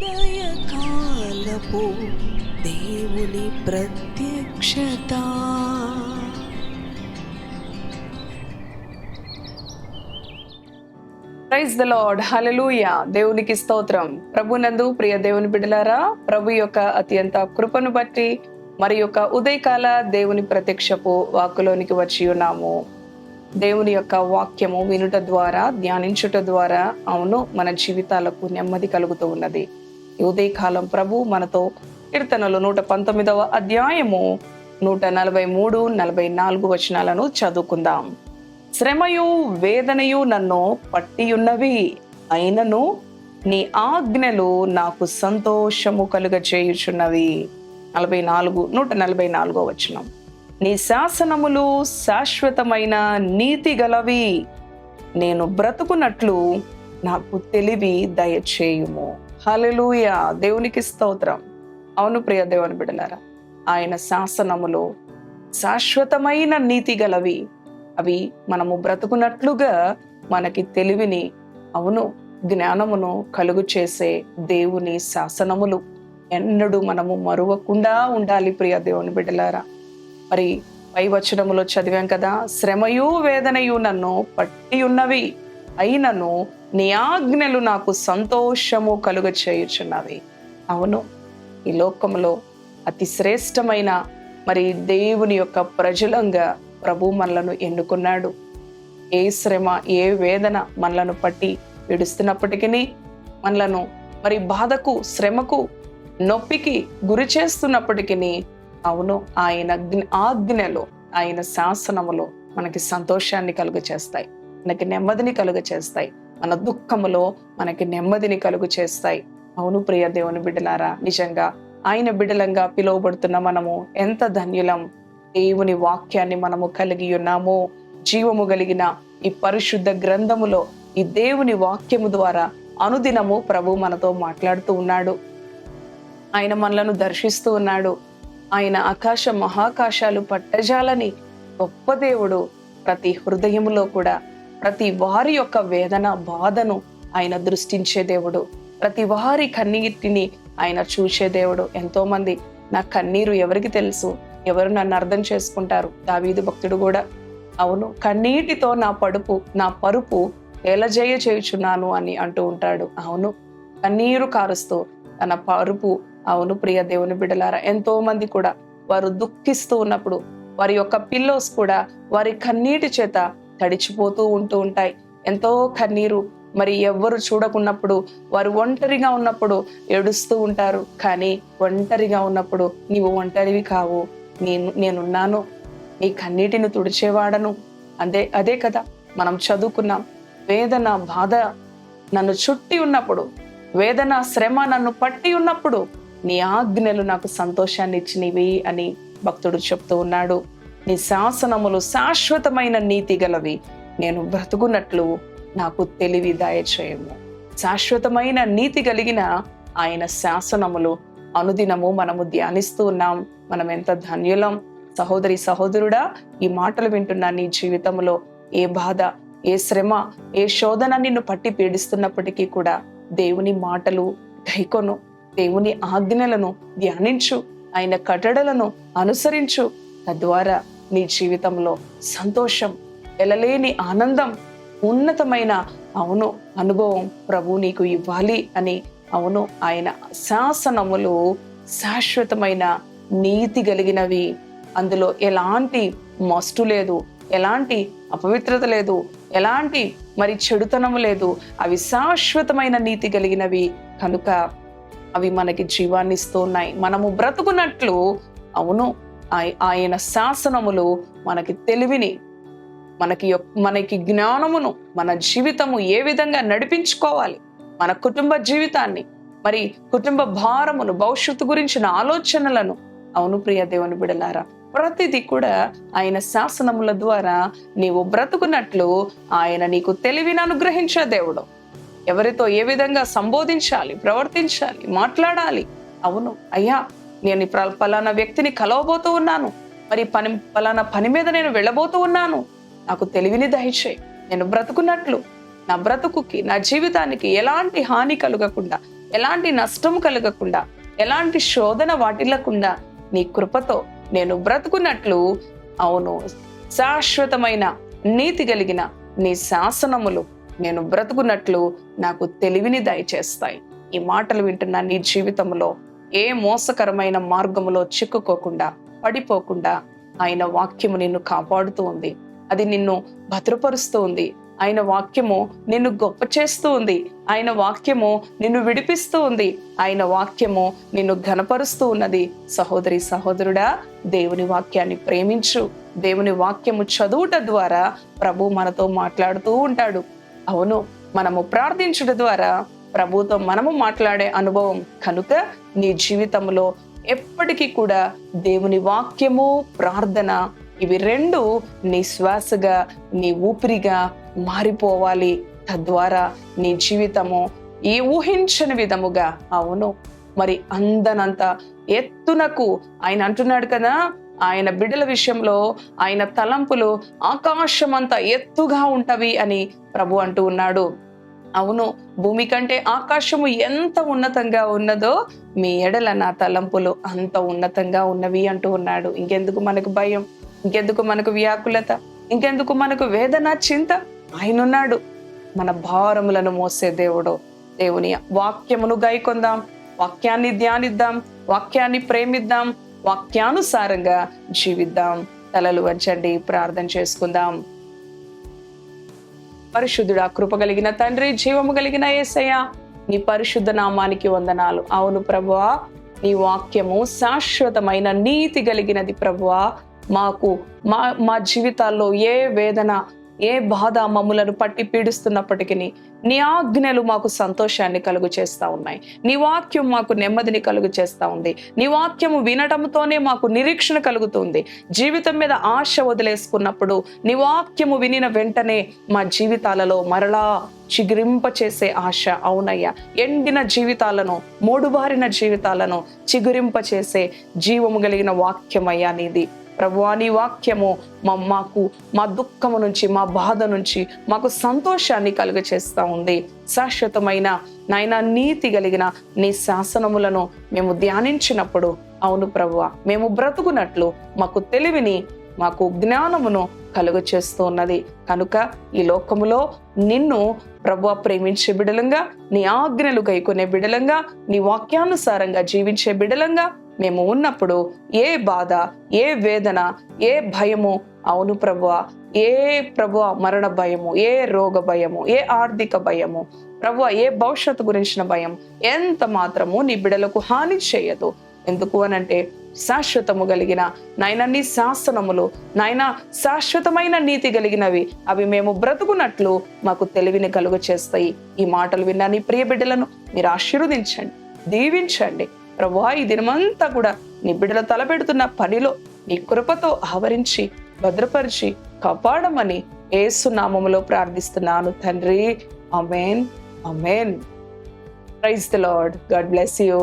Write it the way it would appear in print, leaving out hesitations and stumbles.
ఉదయకాలపు దేవుని ప్రత్యక్షత. ప్రైజ్ ద లార్డ్, హల్లెలూయా. దేవునికి స్తోత్రం. ప్రభునందు ప్రియ దేవుని బిడ్డలారా, ప్రభు యొక్క అత్యంత కృపను బట్టి మరి యొక్క ఉదయకాల దేవుని ప్రత్యక్షపు వాక్కులోనికి వచ్చి ఉన్నాము. దేవుని యొక్క వాక్యము వినుట ద్వారా, ధ్యానించుట ద్వారా మన జీవితాలకు నెమ్మది కలుగుతూ ఉన్నది. ఈ ఉదయకాలం ప్రభు మనతో కీర్తనలు 119వ అధ్యాయము 143, 44 వచనాలను చదువుకుందాం. శ్రమయు వేదనయు నన్ను పట్టియున్నవి, అయినను నీ ఆజ్ఞలు నాకు సంతోషము కలుగచేయుచున్నవి. 144వ వచనం. నీ శాసనములు శాశ్వతమైన నీతి గలవి, నేను బ్రతుకున్నట్లు నాకు తెలివి దయచేయుము. హల్లెలూయా. దేవునికి స్తోత్రం. అవును ప్రియ దేవుని బిడ్డలారా, ఆయన శాసనములు శాశ్వతమైన నీతి గలవి. అవి మనము బ్రతుకున్నట్లుగా మనకి తెలివిని, జ్ఞానమును కలుగు చేసే దేవుని శాసనములు ఎన్నడూ మనము మరువకుండా ఉండాలి ప్రియ దేవుని బిడ్డలారా. మరి పై వచనములో చదివాం కదా, శ్రమయు వేదనయు నన్ను పట్టి ఉన్నవి, అయినను నీ ఆజ్ఞలు నాకు సంతోషము కలుగ చేయుచున్నవి. ఈ లోకములో అతి శ్రేష్టమైన మరి దేవుని యొక్క ప్రజలంగా ప్రభు మనలను ఎన్నుకున్నాడు. ఏ శ్రమ, ఏ వేదన మనలను పట్టి విడుస్తున్నప్పటికీ, మనలను మరి బాధకు, శ్రమకు, నొప్పికి గురి చేస్తున్నప్పటికీ, ఆయన ఆజ్ఞలు, ఆయన శాసనములు మనకి సంతోషాన్ని కలుగు చేస్తాయి, మనకి నెమ్మదిని కలుగు చేస్తాయి, మన దుఃఖములో మనకి నెమ్మదిని కలుగు చేస్తాయి. ప్రియ దేవుని బిడ్డలారా, నిజంగా ఆయన బిడ్డలంగా పిలువబడుతున్న మనము ఎంత ధన్యులం. దేవుని వాక్యాన్ని మనము కలిగి ఉన్నాము. జీవము కలిగిన ఈ పరిశుద్ధ గ్రంథములో ఈ దేవుని వాక్యము ద్వారా అనుదినము ప్రభు మనతో మాట్లాడుతూ ఉన్నాడు. ఆయన మనలను దర్శిస్తూ ఉన్నాడు. ఆయన ఆకాశ మహాకాశాలు పట్టజాలని గొప్ప దేవుడు. ప్రతి హృదయములో కూడా ప్రతి వారి యొక్క వేదన, బాధను ఆయన దృష్టించే దేవుడు. ప్రతి వారి కన్నీటిని ఆయన చూసే దేవుడు. ఎంతో మంది నా కన్నీరు ఎవరికి తెలుసు, ఎవరు నన్ను అర్థం చేసుకుంటారు. దావీదు భక్తుడు కూడా కన్నీటితో నా పరుపు తేలజేయ చేయుచున్నాను అని అంటూ ఉంటాడు. కన్నీరు కారుస్తూ తన పరుపు. ప్రియ దేవుని బిడ్డలారా, ఎంతో మంది కూడా వారు దుఃఖిస్తూ ఉన్నప్పుడు వారి యొక్క పిల్లోస్ కూడా వారి కన్నీటి చేత తడిచిపోతూ ఉంటాయి. ఎంతో కన్నీరు మరి ఎవ్వరు చూడకున్నప్పుడు, వారు ఒంటరిగా ఉన్నప్పుడు ఏడుస్తూ ఉంటారు. కానీ ఒంటరిగా ఉన్నప్పుడు నీవు ఒంటరివి కావు, నేనున్నాను, నీ కన్నీటిని తుడిచేవాడను. అదే కదా మనం చదువుకున్నాం. వేదన, బాధ నన్ను చుట్టి ఉన్నప్పుడు, వేదన, శ్రమ నన్ను పట్టి ఉన్నప్పుడు నీ ఆజ్ఞలు నాకు సంతోషాన్ని ఇచ్చినవి అని భక్తుడు చెప్తూ ఉన్నాడు. నీ శాసనములు శాశ్వతమైన నీతి గలవి, నేను బ్రతుకున్నట్లు నాకు తెలివి దయచేయము. శాశ్వతమైన నీతి కలిగిన ఆయన శాసనములు అనుదినము మనము ధ్యానిస్తూ ఉన్నాం. మనం ఎంత ధన్యులం. సహోదరి, సహోదరుడా, ఈ మాటలు వింటున్న నీ జీవితంలో ఏ బాధ, ఏ శ్రమ, ఏ శోధన నిన్ను పట్టి పీడిస్తున్నప్పటికీ కూడా దేవుని మాటలు గైకొను, దేవుని ఆజ్ఞలను ధ్యానించు, ఆయన కట్టడలను అనుసరించు. తద్వారా నీ జీవితంలో సంతోషం, ఎలలేని ఆనందం, ఉన్నతమైన అనుభవం ప్రభు నీకు ఇవ్వాలి అని. ఆయన శాసనములు శాశ్వతమైన నీతి కలిగినవి. అందులో ఎలాంటి మస్టు లేదు, ఎలాంటి అపవిత్రత లేదు, ఎలాంటి మరి చెడుతనము లేదు. అవి శాశ్వతమైన నీతి కలిగినవి కనుక అవి మనకి జీవాన్ని ఇస్తూ ఉన్నాయి. మనము బ్రతుకున్నట్లు ఆయన శాసనములు మనకి తెలివిని, మనకి జ్ఞానమును, మన జీవితము ఏ విధంగా నడిపించుకోవాలి, మన కుటుంబ జీవితాన్ని, మరి కుటుంబ భారమును, భవిష్యత్తు గురించిన ఆలోచనలను, ప్రియ దేవుని బిడలారా, ప్రతిదీ కూడా ఆయన శాసనముల ద్వారా నీవు బ్రతుకున్నట్లు ఆయన నీకు తెలివిని అనుగ్రహించే దేవుడు. ఎవరితో ఏ విధంగా సంబోధించాలి, ప్రవర్తించాలి, మాట్లాడాలి. అయ్యా, నేను పలానా వ్యక్తిని కలవబోతూ ఉన్నాను, మరి పలానా పని మీద నేను వెళ్ళబోతూ ఉన్నాను, నాకు తెలివిని దయచేయి. నేను బ్రతుకున్నట్లు నా బ్రతుకుకి, నా జీవితానికి ఎలాంటి హాని కలగకుండా, ఎలాంటి నష్టం కలగకుండా, ఎలాంటి శోధన వాటిల్లకుండా నీ కృపతో నేను బ్రతుకున్నట్లు, అవును, శాశ్వతమైన నీతి కలిగిన నీ శాసనములు నేను బ్రతుకున్నట్లు నాకు తెలివిని దయచేస్తాయి. ఈ మాటలు వింటున్న నీ జీవితంలో ఏ మోసకరమైన మార్గములో చిక్కుకోకుండా, పడిపోకుండా ఆయన వాక్యము నిన్ను కాపాడుతూ ఉంది. అది నిన్ను భద్రపరుస్తూ ఉంది. ఆయన వాక్యము నిన్ను గొప్ప చేస్తూ ఉంది. ఆయన వాక్యము నిన్ను విడిపిస్తూ ఉంది. ఆయన వాక్యము నిన్ను ఘనపరుస్తూ ఉన్నది. సహోదరి సహోదరుడా, దేవుని వాక్యాన్ని ప్రేమించు. దేవుని వాక్యము చదువుట ద్వారా ప్రభు మనతో మాట్లాడుతూ ఉంటాడు. అవును, మనము ప్రార్థించుట ద్వారా ప్రభుతో మనము మాట్లాడే అనుభవం కనుక నీ జీవితంలో ఎప్పటికీ కూడా దేవుని వాక్యము, ప్రార్థన, ఇవి రెండు నీ శ్వాసగా, నీ ఊపిరిగా మారిపోవాలి. తద్వారా నీ జీవితము ఈ ఊహించని విధముగా, అవును, మరి అందనంత ఎత్తునకు ఆయన అంటున్నాడు కదా, ఆయన బిడ్డల విషయంలో ఆయన తలంపులు ఆకాశమంత ఎత్తుగా ఉంటవి అని ప్రభు అంటూ ఉన్నాడు. అవును, భూమి కంటే ఆకాశము ఎంత ఉన్నతంగా ఉన్నదో మీ ఎడల నా తలంపులు అంత ఉన్నతంగా ఉన్నవి అంటూ ఉన్నాడు. ఇంకెందుకు మనకు భయం? ఇంకెందుకు మనకు వ్యాకులత? ఇంకెందుకు మనకు వేదన, చింత? ఆయనున్నాడు, మన భారములను మోసే దేవుడు. దేవుని వాక్యమును గైకొందాం, వాక్యాన్ని ధ్యానిద్దాం, వాక్యాన్ని ప్రేమిద్దాం, వాక్యానుసారంగా జీవిద్దాం. తలలు వంచండి, ప్రార్థన చేసుకుందాం. పరిశుద్ధుడా, కృప కలిగిన తండ్రి, జీవము కలిగిన యేసయ్య, నీ పరిశుద్ధ నామానికి వందనాలు. అవును ప్రభువా, నీ వాక్యము శాశ్వతమైన నీతి కలిగినది ప్రభువా. మా జీవితాల్లో ఏ వేదన, ఏ బాధ మమ్ములను పట్టి పీడిస్తున్నప్పటికీ నీ ఆజ్ఞలు మాకు సంతోషాన్ని కలుగు చేస్తా ఉన్నాయి. నీ వాక్యం మాకు నెమ్మదిని కలుగు చేస్తా ఉంది. నీ వాక్యము వినటంతోనే మాకు నిరీక్షణ కలుగుతుంది. జీవితం మీద ఆశ వదిలేసుకున్నప్పుడు నీ వాక్యము వినిన వెంటనే మా జీవితాలలో మరలా చిగురింప చేసే ఆశ. అవునయ్యా, ఎండిన జీవితాలను, మూడుబారిన జీవితాలను చిగురింప చేసే జీవము కలిగిన వాక్యమయ్యా నీది. ప్రభువా, నీ వాక్యము మా దుఃఖము నుంచి, మా బాధ నుంచి మాకు సంతోషాన్ని కలుగచేస్తా ఉంది. శాశ్వతమైన నాయన నీతి కలిగిన నీ శాసనములను మేము ధ్యానించినప్పుడు, అవును ప్రభువా, మేము బ్రతుకున్నట్లు మాకు తెలివిని, మాకు జ్ఞానమును కలుగు చేస్తూ ఉన్నది. కనుక ఈ లోకములో నిన్ను ప్రభువా ప్రేమించే బిడలంగా, నీ ఆజ్ఞలు గైకొనే బిడలంగా, నీ వాక్యానుసారంగా జీవించే బిడలంగా మేము ఉన్నప్పుడు ఏ బాధ, ఏ వేదన, ఏ భయము, అవును ప్రభువా, మరణ భయము, ఏ రోగ భయము, ఏ ఆర్థిక భయము ప్రభువా, ఏ భవిష్యత్తు గురించిన భయం ఎంత మాత్రము నీ బిడలకు హాని చేయదు. ఎందుకు అనంటే శాశ్వతము కలిగిన నాయన నీ శాసనములు, నాయన శాశ్వతమైన నీతి కలిగినవి, అవి మేము బ్రతుకున్నట్లు మాకు తెలివిని కలుగు చేస్తాయి. ఈ మాటలు విన్నా నీ ప్రియ బిడ్డలను మీరు ఆశీర్వదించండి, దీవించండి ప్రభువా. ఈ దినమంతా కూడా నీ బిడ్డల తలపెడుతున్న పనిలో నీ కృపతో ఆవరించి భద్రపరిచి కాపాడమని యేసు నామములో ప్రార్థిస్తున్నాను తండ్రి. Amen, amen. Praise the lord. God bless you.